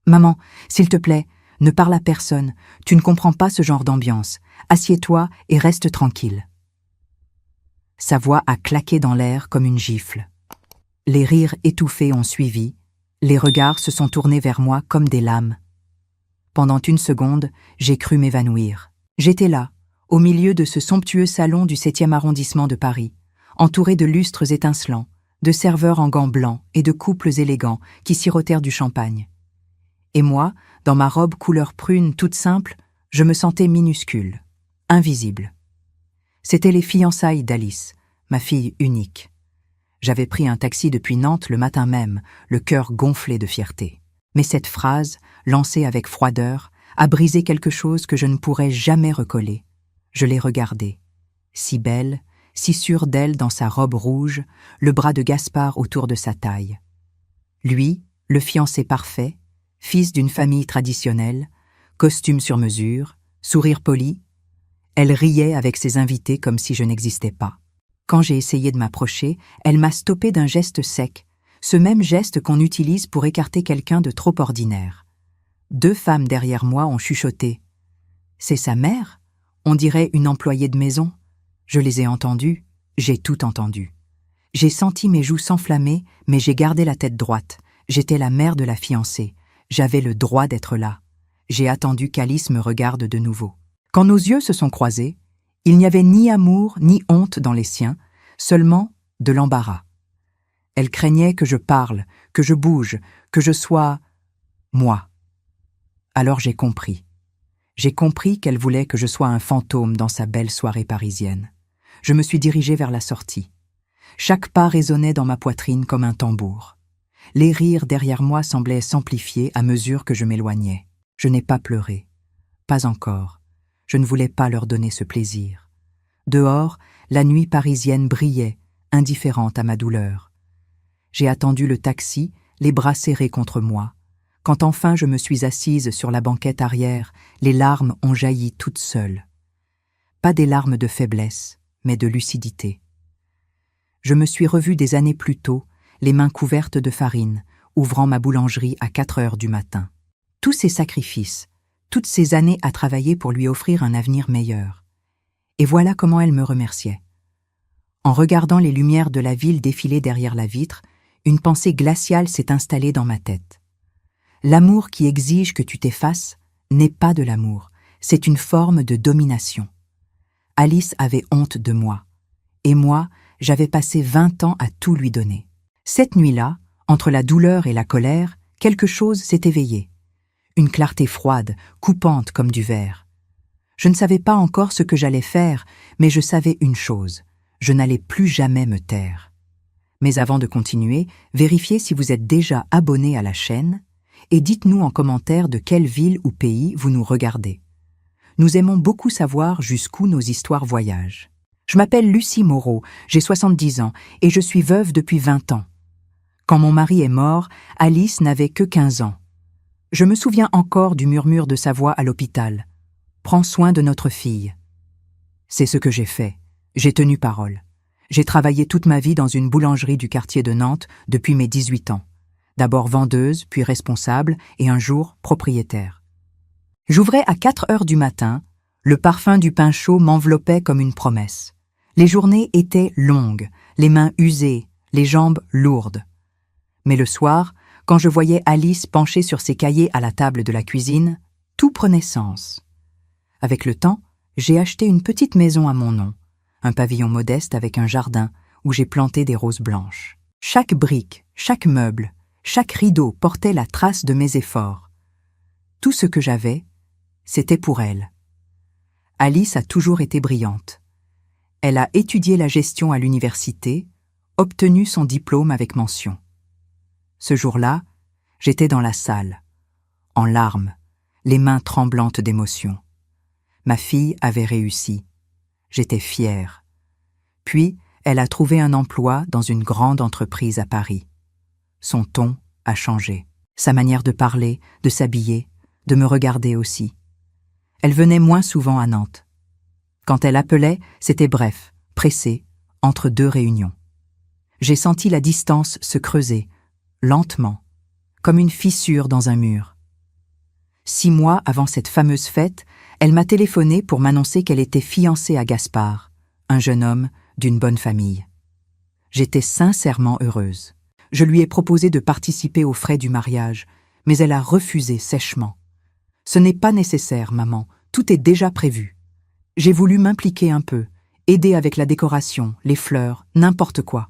Maman, s'il te plaît, ne parle à personne, tu ne comprends pas ce genre d'ambiance. Assieds-toi et reste tranquille. » Sa voix a claqué dans l'air comme une gifle. Les rires étouffés ont suivi, les regards se sont tournés vers moi comme des lames. Pendant une seconde, j'ai cru m'évanouir. J'étais là, au milieu de ce somptueux salon du 7e arrondissement de Paris, entouré de lustres étincelants, de serveurs en gants blancs et de couples élégants qui sirotèrent du champagne. Et moi, dans ma robe couleur prune toute simple, je me sentais minuscule, invisible. C'étaient les fiançailles d'Alice, ma fille unique. J'avais pris un taxi depuis Nantes le matin même, le cœur gonflé de fierté. Mais cette phrase, lancée avec froideur, a brisé quelque chose que je ne pourrais jamais recoller. Je l'ai regardée, si belle, si sûre d'elle dans sa robe rouge, le bras de Gaspard autour de sa taille. Lui, le fiancé parfait, fils d'une famille traditionnelle, costume sur mesure, sourire poli. Elle riait avec ses invités comme si je n'existais pas. Quand j'ai essayé de m'approcher, elle m'a stoppé d'un geste sec, ce même geste qu'on utilise pour écarter quelqu'un de trop ordinaire. 2 femmes derrière moi ont chuchoté. « C'est sa mère ? On dirait une employée de maison. » Je les ai entendues, j'ai tout entendu. J'ai senti mes joues s'enflammer, mais j'ai gardé la tête droite. J'étais la mère de la fiancée. J'avais le droit d'être là. J'ai attendu qu'Alice me regarde de nouveau. Quand nos yeux se sont croisés, il n'y avait ni amour ni honte dans les siens, seulement de l'embarras. Elle craignait que je parle, que je bouge, que je sois moi. Alors j'ai compris. J'ai compris qu'elle voulait que je sois un fantôme dans sa belle soirée parisienne. Je me suis dirigé vers la sortie. Chaque pas résonnait dans ma poitrine comme un tambour. Les rires derrière moi semblaient s'amplifier à mesure que je m'éloignais. Je n'ai pas pleuré. Pas encore. Je ne voulais pas leur donner ce plaisir. Dehors, la nuit parisienne brillait, indifférente à ma douleur. J'ai attendu le taxi, les bras serrés contre moi. Quand enfin je me suis assise sur la banquette arrière, les larmes ont jailli toutes seules. Pas des larmes de faiblesse, mais de lucidité. Je me suis revue des années plus tôt, les mains couvertes de farine, ouvrant ma boulangerie à 4 heures du matin. Tous ces sacrifices, toutes ces années à travailler pour lui offrir un avenir meilleur. Et voilà comment elle me remerciait. En regardant les lumières de la ville défiler derrière la vitre, une pensée glaciale s'est installée dans ma tête. L'amour qui exige que tu t'effaces n'est pas de l'amour, c'est une forme de domination. Alice avait honte de moi, et moi, j'avais passé 20 ans à tout lui donner. Cette nuit-là, entre la douleur et la colère, quelque chose s'est éveillé. Une clarté froide, coupante comme du verre. Je ne savais pas encore ce que j'allais faire, mais je savais une chose, je n'allais plus jamais me taire. Mais avant de continuer, vérifiez si vous êtes déjà abonné à la chaîne et dites-nous en commentaire de quelle ville ou pays vous nous regardez. Nous aimons beaucoup savoir jusqu'où nos histoires voyagent. Je m'appelle Lucie Moreau, j'ai 70 ans et je suis veuve depuis 20 ans. Quand mon mari est mort, Alice n'avait que 15 ans. Je me souviens encore du murmure de sa voix à l'hôpital. « Prends soin de notre fille. » C'est ce que j'ai fait. J'ai tenu parole. J'ai travaillé toute ma vie dans une boulangerie du quartier de Nantes depuis mes 18 ans. D'abord vendeuse, puis responsable et un jour propriétaire. J'ouvrais à 4 heures du matin, le parfum du pain chaud m'enveloppait comme une promesse. Les journées étaient longues, les mains usées, les jambes lourdes. Mais le soir, quand je voyais Alice penchée sur ses cahiers à la table de la cuisine, tout prenait sens. Avec le temps, j'ai acheté une petite maison à mon nom, un pavillon modeste avec un jardin où j'ai planté des roses blanches. Chaque brique, chaque meuble, chaque rideau portait la trace de mes efforts. Tout ce que j'avais, c'était pour elle. Alice a toujours été brillante. Elle a étudié la gestion à l'université, obtenu son diplôme avec mention. Ce jour-là, j'étais dans la salle, en larmes, les mains tremblantes d'émotion. Ma fille avait réussi. J'étais fière. Puis, elle a trouvé un emploi dans une grande entreprise à Paris. Son ton a changé. Sa manière de parler, de s'habiller, de me regarder aussi. Elle venait moins souvent à Nantes. Quand elle appelait, c'était bref, pressé, entre 2 réunions. J'ai senti la distance se creuser, lentement, comme une fissure dans un mur. 6 mois avant cette fameuse fête, elle m'a téléphoné pour m'annoncer qu'elle était fiancée à Gaspard, un jeune homme d'une bonne famille. J'étais sincèrement heureuse. Je lui ai proposé de participer aux frais du mariage, mais elle a refusé sèchement. « Ce n'est pas nécessaire, maman, tout est déjà prévu. » J'ai voulu m'impliquer un peu, aider avec la décoration, les fleurs, n'importe quoi.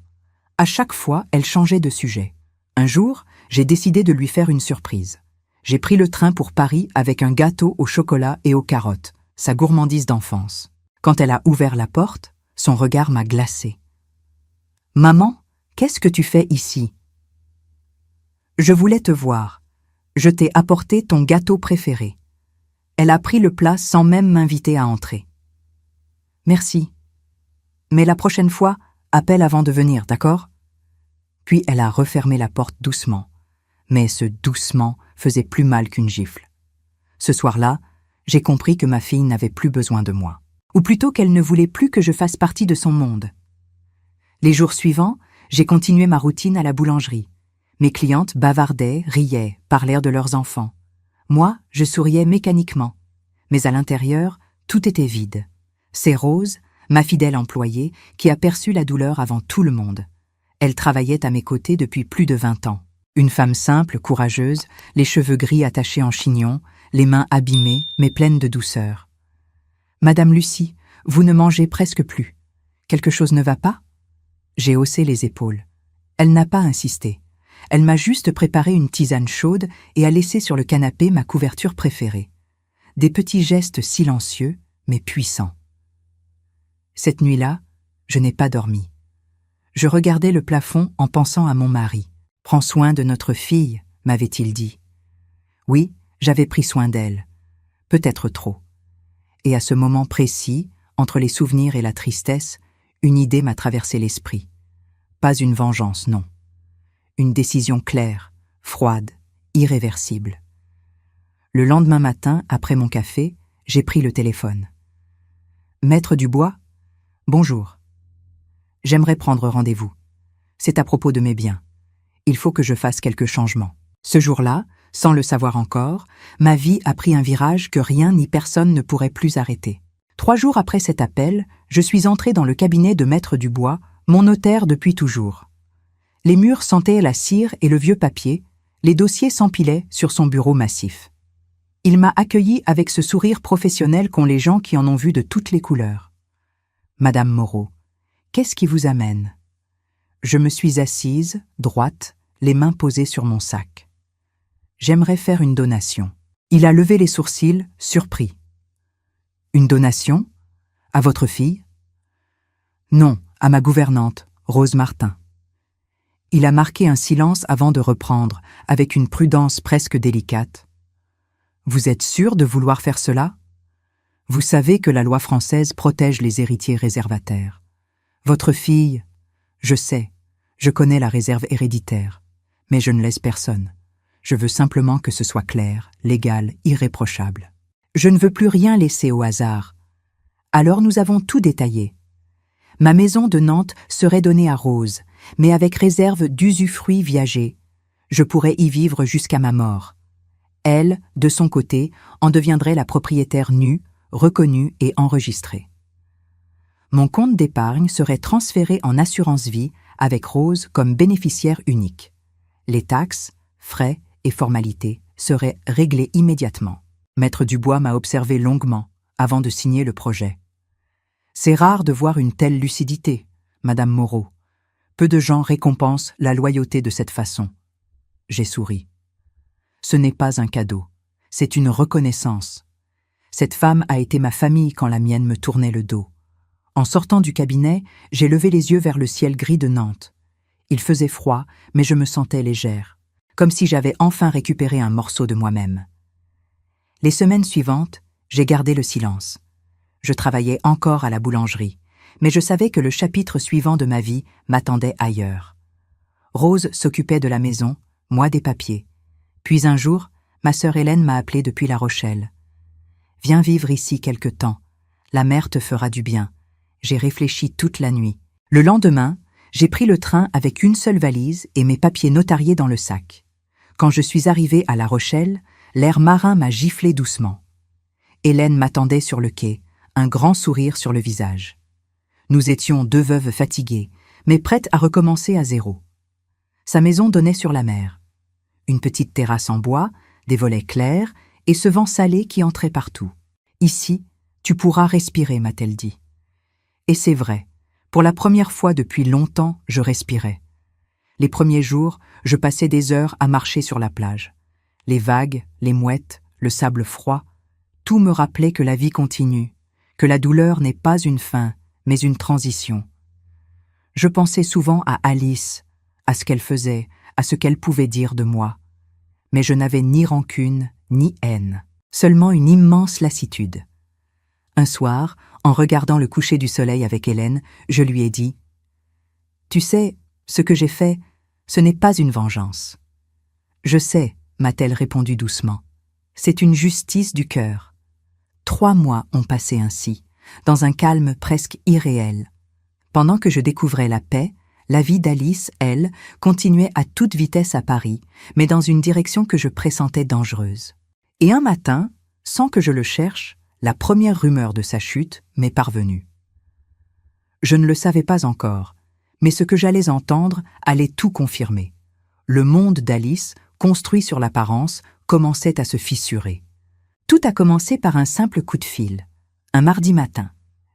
À chaque fois, elle changeait de sujet. Un jour, j'ai décidé de lui faire une surprise. J'ai pris le train pour Paris avec un gâteau au chocolat et aux carottes, sa gourmandise d'enfance. Quand elle a ouvert la porte, son regard m'a glacée. « Maman, qu'est-ce que tu fais ici ?»« Je voulais te voir. Je t'ai apporté ton gâteau préféré. » Elle a pris le plat sans même m'inviter à entrer. « Merci. Mais la prochaine fois, appelle avant de venir, d'accord ?» Puis elle a refermé la porte doucement. Mais ce doucement faisait plus mal qu'une gifle. Ce soir-là, j'ai compris que ma fille n'avait plus besoin de moi. Ou plutôt qu'elle ne voulait plus que je fasse partie de son monde. Les jours suivants, j'ai continué ma routine à la boulangerie. Mes clientes bavardaient, riaient, parlèrent de leurs enfants. Moi, je souriais mécaniquement. Mais à l'intérieur, tout était vide. C'est Rose, ma fidèle employée, qui a perçu la douleur avant tout le monde. Elle travaillait à mes côtés depuis plus de 20 ans. Une femme simple, courageuse, les cheveux gris attachés en chignon, les mains abîmées, mais pleines de douceur. « Madame Lucie, vous ne mangez presque plus. Quelque chose ne va pas ?» J'ai haussé les épaules. Elle n'a pas insisté. Elle m'a juste préparé une tisane chaude et a laissé sur le canapé ma couverture préférée. Des petits gestes silencieux, mais puissants. Cette nuit-là, je n'ai pas dormi. Je regardais le plafond en pensant à mon mari. « Prends soin de notre fille », m'avait-il dit. Oui, j'avais pris soin d'elle. Peut-être trop. Et à ce moment précis, entre les souvenirs et la tristesse, une idée m'a traversé l'esprit. Pas une vengeance, non. Une décision claire, froide, irréversible. Le lendemain matin, après mon café, j'ai pris le téléphone. « Maître Dubois ? Bonjour. J'aimerais prendre rendez-vous. C'est à propos de mes biens. Il faut que je fasse quelques changements. » Ce jour-là, sans le savoir encore, ma vie a pris un virage que rien ni personne ne pourrait plus arrêter. 3 jours après cet appel, je suis entrée dans le cabinet de Maître Dubois, mon notaire depuis toujours. Les murs sentaient la cire et le vieux papier, les dossiers s'empilaient sur son bureau massif. Il m'a accueilli avec ce sourire professionnel qu'ont les gens qui en ont vu de toutes les couleurs. « Madame Moreau, qu'est-ce qui vous amène ?» Je me suis assise, droite, les mains posées sur mon sac. « J'aimerais faire une donation. » Il a levé les sourcils, surpris. « Une donation ? À votre fille ? » « Non, à ma gouvernante, Rose Martin. » Il a marqué un silence avant de reprendre, avec une prudence presque délicate. « Vous êtes sûr de vouloir faire cela ? Vous savez que la loi française protège les héritiers réservataires. Votre fille, je sais, je connais la réserve héréditaire, mais je ne laisse personne. Je veux simplement que ce soit clair, légal, irréprochable. Je ne veux plus rien laisser au hasard. Alors nous avons tout détaillé. Ma maison de Nantes serait donnée à Rose, mais avec réserve d'usufruit viager. Je pourrais y vivre jusqu'à ma mort. Elle, de son côté, en deviendrait la propriétaire nue, reconnue et enregistrée. Mon compte d'épargne serait transféré en assurance vie avec Rose comme bénéficiaire unique. Les taxes, frais et formalités seraient réglés immédiatement. Maître Dubois m'a observé longuement avant de signer le projet. C'est rare de voir une telle lucidité, Madame Moreau. Peu de gens récompensent la loyauté de cette façon. J'ai souri. Ce n'est pas un cadeau, c'est une reconnaissance. Cette femme a été ma famille quand la mienne me tournait le dos. En sortant du cabinet, j'ai levé les yeux vers le ciel gris de Nantes. Il faisait froid, mais je me sentais légère, comme si j'avais enfin récupéré un morceau de moi-même. Les semaines suivantes, j'ai gardé le silence. Je travaillais encore à la boulangerie, mais je savais que le chapitre suivant de ma vie m'attendait ailleurs. Rose s'occupait de la maison, moi des papiers. Puis un jour, ma sœur Hélène m'a appelée depuis La Rochelle. « Viens vivre ici quelque temps. La mer te fera du bien. » J'ai réfléchi toute la nuit. Le lendemain, j'ai pris le train avec une seule valise et mes papiers notariés dans le sac. Quand je suis arrivée à La Rochelle, l'air marin m'a giflé doucement. Hélène m'attendait sur le quai, un grand sourire sur le visage. Nous étions deux veuves fatiguées, mais prêtes à recommencer à zéro. Sa maison donnait sur la mer. Une petite terrasse en bois, des volets clairs et ce vent salé qui entrait partout. « Ici, tu pourras respirer », m'a-t-elle dit. Et c'est vrai, pour la première fois depuis longtemps, je respirais. Les premiers jours, je passais des heures à marcher sur la plage. Les vagues, les mouettes, le sable froid, tout me rappelait que la vie continue, que la douleur n'est pas une fin, mais une transition. Je pensais souvent à Alice, à ce qu'elle faisait, à ce qu'elle pouvait dire de moi. Mais je n'avais ni rancune, ni haine, seulement une immense lassitude. Un soir, en regardant le coucher du soleil avec Hélène, je lui ai dit « Tu sais, ce que j'ai fait, ce n'est pas une vengeance. »« Je sais, » m'a-t-elle répondu doucement. « C'est une justice du cœur. » 3 mois ont passé ainsi, dans un calme presque irréel. Pendant que je découvrais la paix, la vie d'Alice, elle, continuait à toute vitesse à Paris, mais dans une direction que je pressentais dangereuse. Et un matin, sans que je le cherche, la première rumeur de sa chute m'est parvenue. Je ne le savais pas encore, mais ce que j'allais entendre allait tout confirmer. Le monde d'Alice, construit sur l'apparence, commençait à se fissurer. Tout a commencé par un simple coup de fil. Un mardi matin,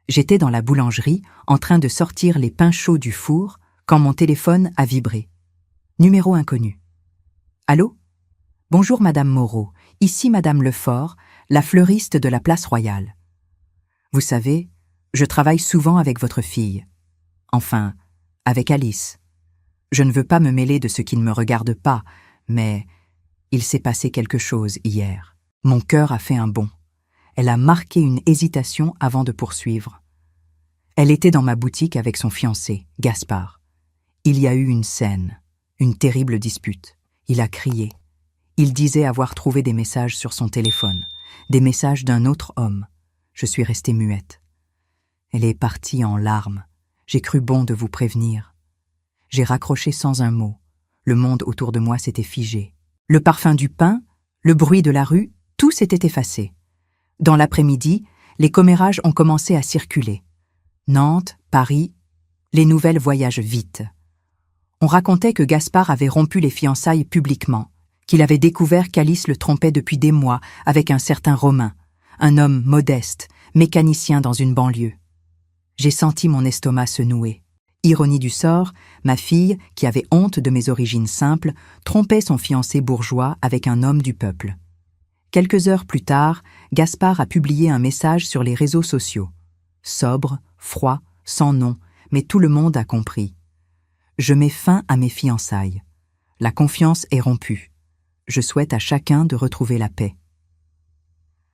j'étais dans la boulangerie en train de sortir les pains chauds du four quand mon téléphone a vibré. Numéro inconnu. Allô ? Bonjour Madame Moreau, ici Madame Lefort, la fleuriste de la Place Royale. Vous savez, je travaille souvent avec votre fille. Enfin, avec Alice. Je ne veux pas me mêler de ce qui ne me regarde pas, mais il s'est passé quelque chose hier. Mon cœur a fait un bond. Elle a marqué une hésitation avant de poursuivre. Elle était dans ma boutique avec son fiancé, Gaspard. Il y a eu une scène, une terrible dispute. Il a crié. Il disait avoir trouvé des messages sur son téléphone, des messages d'un autre homme. Je suis restée muette. Elle est partie en larmes. J'ai cru bon de vous prévenir. J'ai raccroché sans un mot. Le monde autour de moi s'était figé. Le parfum du pain, le bruit de la rue, tout s'était effacé. Dans l'après-midi, les commérages ont commencé à circuler. Nantes, Paris, les nouvelles voyagent vite. On racontait que Gaspard avait rompu les fiançailles publiquement, qu'il avait découvert qu'Alice le trompait depuis des mois avec un certain Romain, un homme modeste, mécanicien dans une banlieue. J'ai senti mon estomac se nouer. Ironie du sort, ma fille, qui avait honte de mes origines simples, trompait son fiancé bourgeois avec un homme du peuple. Quelques heures plus tard, Gaspard a publié un message sur les réseaux sociaux. Sobre, froid, sans nom, mais tout le monde a compris. Je mets fin à mes fiançailles. La confiance est rompue. Je souhaite à chacun de retrouver la paix.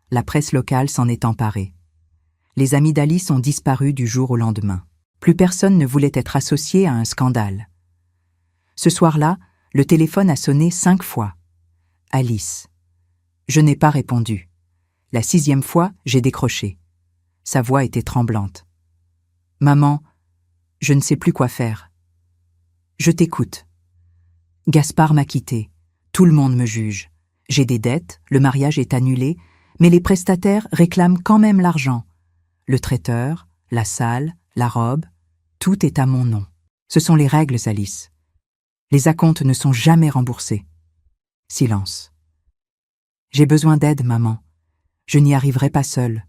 La presse locale s'en est emparée. Les amis d'Alice ont disparu du jour au lendemain. Plus personne ne voulait être associé à un scandale. Ce soir-là, le téléphone a sonné 5 fois. Alice. Je n'ai pas répondu. La 6e fois, j'ai décroché. Sa voix était tremblante. « Maman, je ne sais plus quoi faire. »« Je t'écoute. »« Gaspard m'a quitté. Tout le monde me juge. J'ai des dettes, le mariage est annulé, mais les prestataires réclament quand même l'argent. Le traiteur, la salle, la robe, tout est à mon nom. Ce sont les règles, Alice. Les acomptes ne sont jamais remboursés. » Silence. « J'ai besoin d'aide, maman. Je n'y arriverai pas seule. »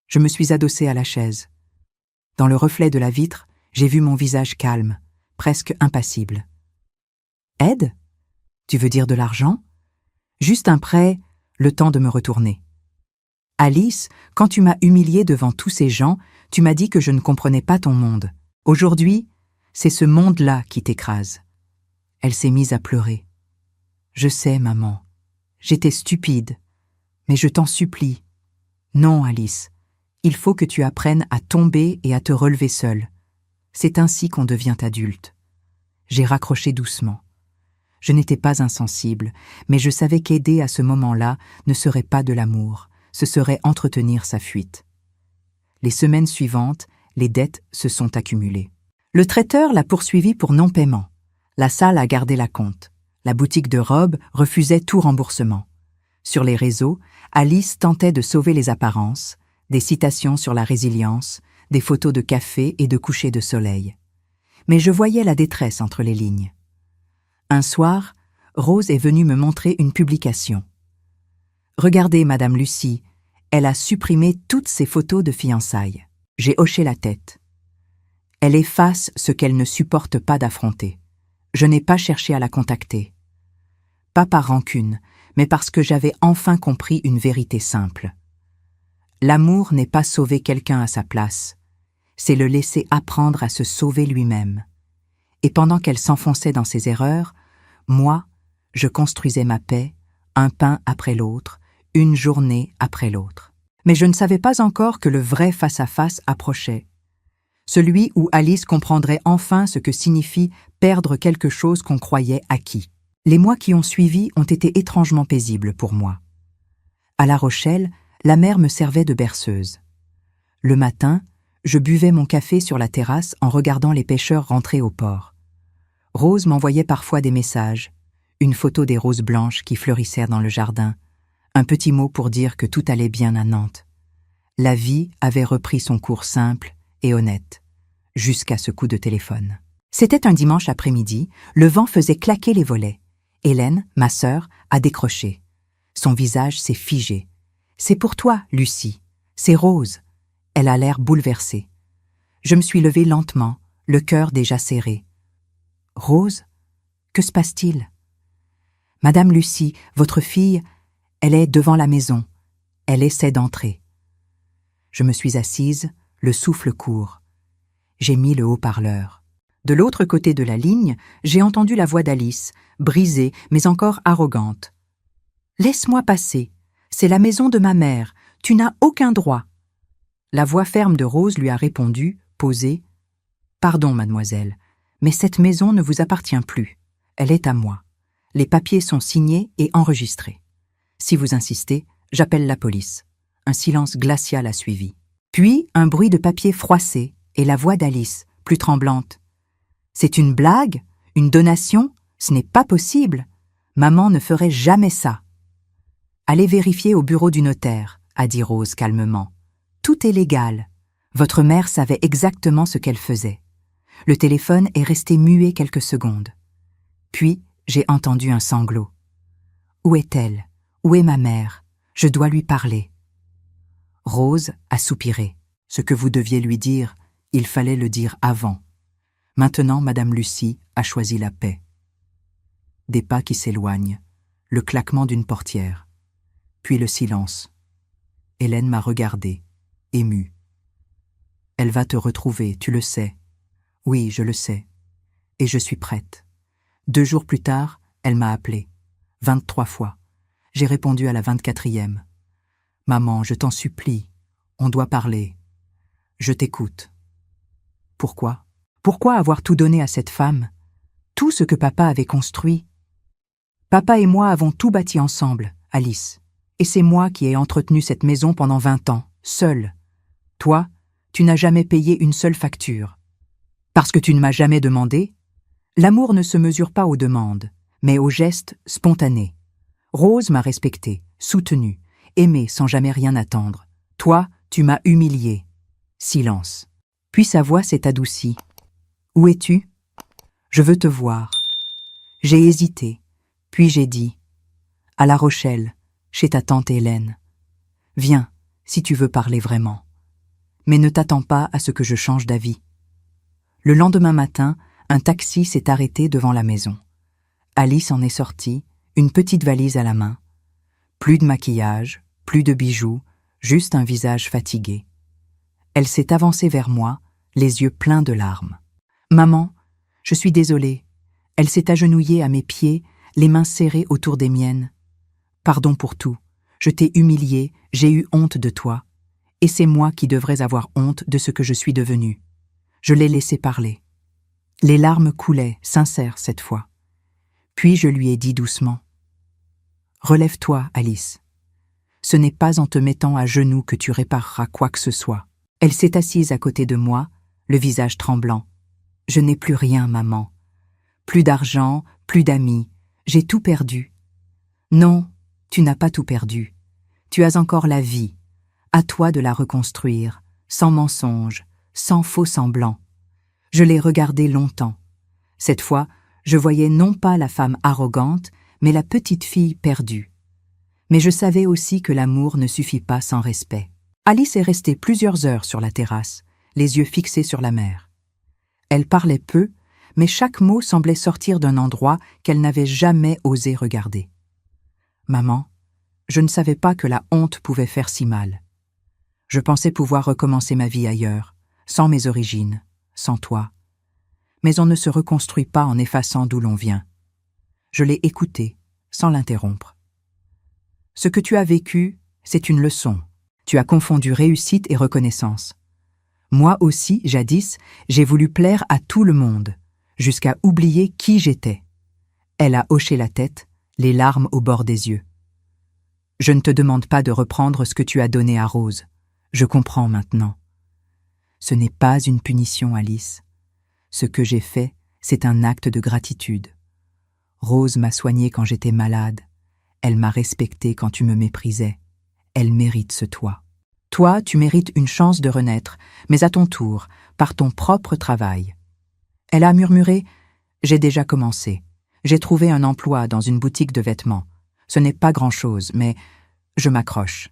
Je me suis adossée à la chaise. Dans le reflet de la vitre, j'ai vu mon visage calme, presque impassible. « Aide ? Tu veux dire de l'argent ? Juste un prêt, le temps de me retourner. » Alice, quand tu m'as humiliée devant tous ces gens, tu m'as dit que je ne comprenais pas ton monde. Aujourd'hui, c'est ce monde-là qui t'écrase. Elle s'est mise à pleurer. Je sais, maman. J'étais stupide. Mais je t'en supplie. Non, Alice. Il faut que tu apprennes à tomber et à te relever seule. C'est ainsi qu'on devient adulte. J'ai raccroché doucement. Je n'étais pas insensible, mais je savais qu'aider à ce moment-là ne serait pas de l'amour, ce serait entretenir sa fuite. Les semaines suivantes, les dettes se sont accumulées. Le traiteur l'a poursuivi pour non-paiement. La salle a gardé la compte. La boutique de robes refusait tout remboursement. Sur les réseaux, Alice tentait de sauver les apparences, des citations sur la résilience, des photos de café et de coucher de soleil. Mais je voyais la détresse entre les lignes. Un soir, Rose est venue me montrer une publication. « Regardez, Madame Lucie, elle a supprimé toutes ses photos de fiançailles. » J'ai hoché la tête. Elle efface ce qu'elle ne supporte pas d'affronter. Je n'ai pas cherché à la contacter. Pas par rancune, mais parce que j'avais enfin compris une vérité simple. L'amour n'est pas sauver quelqu'un à sa place, c'est le laisser apprendre à se sauver lui-même. Et pendant qu'elle s'enfonçait dans ses erreurs, moi, je construisais ma paix, un pain après l'autre, une journée après l'autre. Mais je ne savais pas encore que le vrai face-à-face approchait. Celui où Alice comprendrait enfin ce que signifie perdre quelque chose qu'on croyait acquis. Les mois qui ont suivi ont été étrangement paisibles pour moi. À La Rochelle, la mère me servait de berceuse. Le matin, je buvais mon café sur la terrasse en regardant les pêcheurs rentrer au port. Rose m'envoyait parfois des messages, une photo des roses blanches qui fleurissaient dans le jardin, un petit mot pour dire que tout allait bien à Nantes. La vie avait repris son cours simple et honnête, jusqu'à ce coup de téléphone. C'était un dimanche après-midi, le vent faisait claquer les volets. Hélène, ma sœur, a décroché. Son visage s'est figé. « C'est pour toi, Lucie. C'est Rose. » Elle a l'air bouleversée. Je me suis levée lentement, le cœur déjà serré. « Rose, que se passe-t-il ?»« Madame Lucie, votre fille, elle est devant la maison. Elle essaie d'entrer. » Je me suis assise, le souffle court. J'ai mis le haut-parleur. De l'autre côté de la ligne, j'ai entendu la voix d'Alice, brisée mais encore arrogante. « Laisse-moi passer. C'est la maison de ma mère. Tu n'as aucun droit. » La voix ferme de Rose lui a répondu, posée. « Pardon, mademoiselle, mais cette maison ne vous appartient plus. Elle est à moi. Les papiers sont signés et enregistrés. Si vous insistez, j'appelle la police. » Un silence glacial a suivi. Puis un bruit de papier froissé et la voix d'Alice, plus tremblante. « C'est une blague? Une donation? Ce n'est pas possible. Maman ne ferait jamais ça. » « Allez vérifier au bureau du notaire, » a dit Rose calmement. « Tout est légal. Votre mère savait exactement ce qu'elle faisait. » Le téléphone est resté muet quelques secondes. Puis j'ai entendu un sanglot. « Où est-elle? Où est ma mère? Je dois lui parler. » Rose a soupiré. « Ce que vous deviez lui dire, il fallait le dire avant. Maintenant, Madame Lucie a choisi la paix. » Des pas qui s'éloignent, le claquement d'une portière, puis le silence. Hélène m'a regardée, émue. « Elle va te retrouver, tu le sais. » « Oui, je le sais. Et je suis prête. » 2 jours plus tard, elle m'a appelée. 23 fois. J'ai répondu à la 24e. « Maman, je t'en supplie. On doit parler. Je t'écoute. » Pourquoi? Pourquoi avoir tout donné à cette femme? Tout ce que papa avait construit? Papa et moi avons tout bâti ensemble, Alice. Et c'est moi qui ai entretenu cette maison pendant 20 ans, seule. Toi, tu n'as jamais payé une seule facture. Parce que tu ne m'as jamais demandé? L'amour ne se mesure pas aux demandes, mais aux gestes spontanés. Rose m'a respectée, soutenue, aimée sans jamais rien attendre. Toi, tu m'as humiliée. Silence. Puis sa voix s'est adoucie. « Où es-tu? Je veux te voir. » J'ai hésité, puis j'ai dit « À La Rochelle, chez ta tante Hélène. Viens, si tu veux parler vraiment. Mais ne t'attends pas à ce que je change d'avis. » Le lendemain matin, un taxi s'est arrêté devant la maison. Alice en est sortie, une petite valise à la main. Plus de maquillage, plus de bijoux, juste un visage fatigué. Elle s'est avancée vers moi, les yeux pleins de larmes. « Maman, je suis désolée. » Elle s'est agenouillée à mes pieds, les mains serrées autour des miennes. « Pardon pour tout. Je t'ai humiliée, j'ai eu honte de toi. Et c'est moi qui devrais avoir honte de ce que je suis devenue. » Je l'ai laissé parler. Les larmes coulaient, sincères cette fois. Puis je lui ai dit doucement « Relève-toi, Alice. Ce n'est pas en te mettant à genoux que tu répareras quoi que ce soit. » Elle s'est assise à côté de moi, le visage tremblant. « Je n'ai plus rien, maman. Plus d'argent, plus d'amis. J'ai tout perdu. » « Non, Tu n'as pas tout perdu. Tu as encore la vie. À toi de la reconstruire, sans mensonge, sans faux semblant. Je l'ai regardée longtemps. Cette fois, je voyais non pas la femme arrogante, mais la petite fille perdue. Mais je savais aussi que l'amour ne suffit pas sans respect. Alice est restée plusieurs heures sur la terrasse, les yeux fixés sur la mer. Elle parlait peu, mais chaque mot semblait sortir d'un endroit qu'elle n'avait jamais osé regarder. « Maman, je ne savais pas que la honte pouvait faire si mal. Je pensais pouvoir recommencer ma vie ailleurs, sans mes origines, sans toi. Mais on ne se reconstruit pas en effaçant d'où l'on vient. » Je l'ai écoutée, sans l'interrompre. « Ce que tu as vécu, c'est une leçon. Tu as confondu réussite et reconnaissance. Moi aussi, jadis, j'ai voulu plaire à tout le monde, jusqu'à oublier qui j'étais. » Elle a hoché la tête, les larmes au bord des yeux. « Je ne te demande pas de reprendre ce que tu as donné à Rose. Je comprends maintenant. Ce n'est pas une punition, Alice. Ce que j'ai fait, c'est un acte de gratitude. Rose m'a soignée quand j'étais malade. Elle m'a respectée quand tu me méprisais. Elle mérite ce toit. Toi, tu mérites une chance de renaître, mais à ton tour, par ton propre travail. » Elle a murmuré « J'ai déjà commencé. J'ai trouvé un emploi dans une boutique de vêtements. Ce n'est pas grand-chose, mais je m'accroche.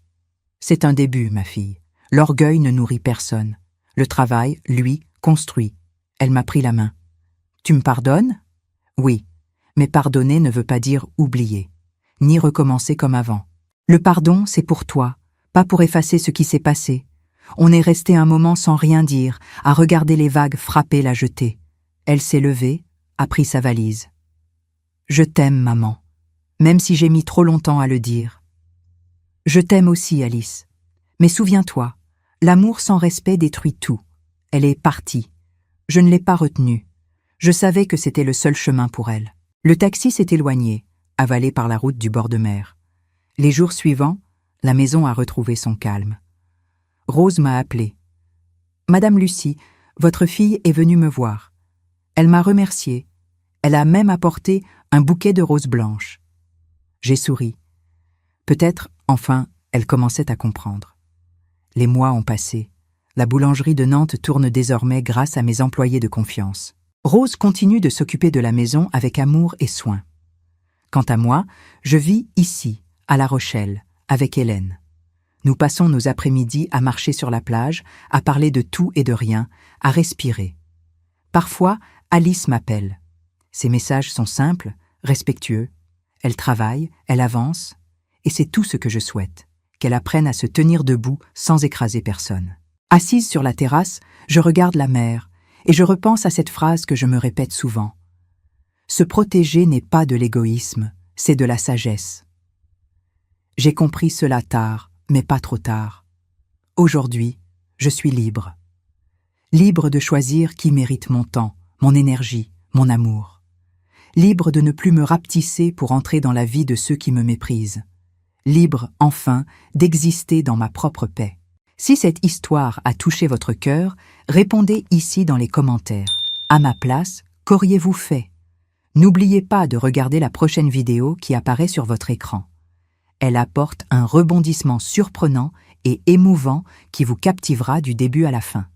C'est un début, ma fille. L'orgueil ne nourrit personne. Le travail, lui, construit. » Elle m'a pris la main. « Tu me pardonnes ? » ?»« Oui, mais pardonner ne veut pas dire oublier, ni recommencer comme avant. Le pardon, c'est pour toi, pas pour effacer ce qui s'est passé. On est resté un moment sans rien dire, à regarder les vagues frapper la jetée. Elle s'est levée, a pris sa valise. « Je t'aime, maman, même si j'ai mis trop longtemps à le dire. »« Je t'aime aussi, Alice. Mais souviens-toi, l'amour sans respect détruit tout. Elle est partie. Je ne l'ai pas retenue. Je savais que c'était le seul chemin pour elle. » Le taxi s'est éloigné, avalé par la route du bord de mer. Les jours suivants, la maison a retrouvé son calme. Rose m'a appelée. « Madame Lucie, votre fille est venue me voir. Elle m'a remerciée. Elle a même apporté un bouquet de roses blanches. » J'ai souri. Peut-être, enfin, elle commençait à comprendre. Les mois ont passé. La boulangerie de Nantes tourne désormais grâce à mes employés de confiance. Rose continue de s'occuper de la maison avec amour et soin. Quant à moi, je vis ici, à La Rochelle, avec Hélène. Nous passons nos après-midi à marcher sur la plage, à parler de tout et de rien, à respirer. Parfois, Alice m'appelle. Ses messages sont simples, respectueux. Elle travaille, elle avance, et c'est tout ce que je souhaite, qu'elle apprenne à se tenir debout sans écraser personne. Assise sur la terrasse, je regarde la mer, et je repense à cette phrase que je me répète souvent. Se protéger n'est pas de l'égoïsme, c'est de la sagesse. J'ai compris cela tard, mais pas trop tard. Aujourd'hui, je suis libre. Libre de choisir qui mérite mon temps, mon énergie, mon amour. Libre de ne plus me rapetisser pour entrer dans la vie de ceux qui me méprisent. Libre, enfin, d'exister dans ma propre paix. Si cette histoire a touché votre cœur, répondez ici dans les commentaires. À ma place, qu'auriez-vous fait ? N'oubliez pas de regarder la prochaine vidéo qui apparaît sur votre écran. Elle apporte un rebondissement surprenant et émouvant qui vous captivera du début à la fin.